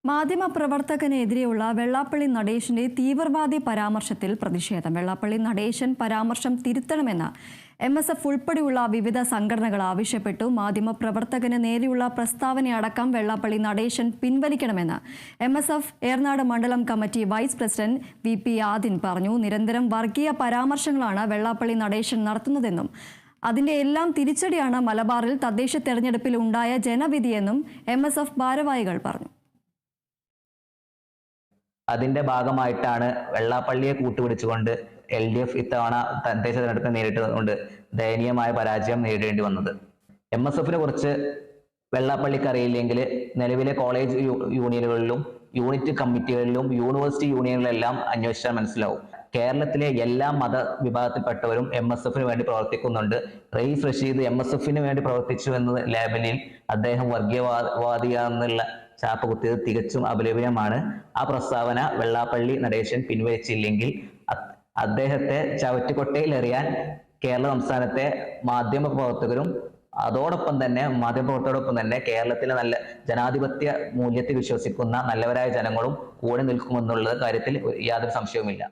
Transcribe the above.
മാധ്യമപ്രവർത്തകനെതിരെയുള്ള വെള്ളാപ്പള്ളി നടേശന്റെ തീവ്രവാദി പരാമർശത്തിൽ പ്രതിഷേധം. വെള്ളാപ്പള്ളി നടേശൻ പരാമർശം തിരുത്തണമെന്ന് MSF ഉൾപ്പെടെയുള്ള വിവിധ സംഘടനകൾ ആവശ്യപ്പെട്ടു. മാധ്യമപ്രവർത്തകന് നേരെയുള്ള പ്രസ്താവനയടക്കം വെള്ളാപ്പള്ളി നടേശൻ പിൻവലിക്കണമെന്ന് MSF ഏർനാട് മണ്ഡലം കമ്മിറ്റി വൈസ് പ്രസിഡന്റ് VP ആദിൻ പറഞ്ഞു. നിരന്തരം വർഗീയ പരാമർശങ്ങളാണ് വെള്ളാപ്പള്ളി നടേശൻ നടത്തുന്നതെന്നും അതിന്റെ എല്ലാം തിരിച്ചടിയാണ് മലബാറിൽ തദ്ദേശ തെരഞ്ഞെടുപ്പിൽ ഉണ്ടായ ജനവിധിയെന്നും MSF ഭാരവാഹികൾ പറഞ്ഞു. അതിന്റെ ഭാഗമായിട്ടാണ് വെള്ളാപ്പള്ളിയെ കൂട്ടുപിടിച്ചുകൊണ്ട് LDF ഇത്തവണ തദ്ദേശ തെരഞ്ഞെടുപ്പ് നേരിട്ടുകൊണ്ട് ദയനീയമായ പരാജയം നേരിടേണ്ടി വന്നത്. MSFനെ കുറിച്ച് വെള്ളാപ്പള്ളിക്ക് അറിയില്ലെങ്കിൽ നിലവിലെ കോളേജ് യൂണിയനുകളിലും യൂണിറ്റ് കമ്മിറ്റികളിലും യൂണിവേഴ്സിറ്റി യൂണിയനുകളിലെല്ലാം അന്വേഷിച്ചാൽ മനസ്സിലാവും. കേരളത്തിലെ എല്ലാ മത വിഭാഗത്തിൽപ്പെട്ടവരും MSFന് വേണ്ടി പ്രവർത്തിക്കുന്നുണ്ട്. റയീഫ് റഷീദ് MSFന് വേണ്ടി പ്രവർത്തിച്ചു എന്ന ലേബലിൽ അദ്ദേഹം വർഗീയവാദിയാണെന്നുള്ള ചാപ്പ കുത്തിയത് തികച്ചും അപലപനീയമാണ്. ആ പ്രസ്താവന വെള്ളാപ്പള്ളി നടേശൻ പിൻവലിച്ചില്ലെങ്കിൽ അദ്ദേഹത്തെ ചവറ്റുകൊട്ടയിൽ എറിയാൻ കേരള സംസ്ഥാനത്തെ മാധ്യമ പ്രവർത്തകരും അതോടൊപ്പം തന്നെ കേരളത്തിലെ നല്ല ജനാധിപത്യ മൂല്യത്തിൽ വിശ്വസിക്കുന്ന നല്ലവരായ ജനങ്ങളും കൂടെ നിൽക്കുമെന്നുള്ള കാര്യത്തിൽ യാതൊരു സംശയവുമില്ല.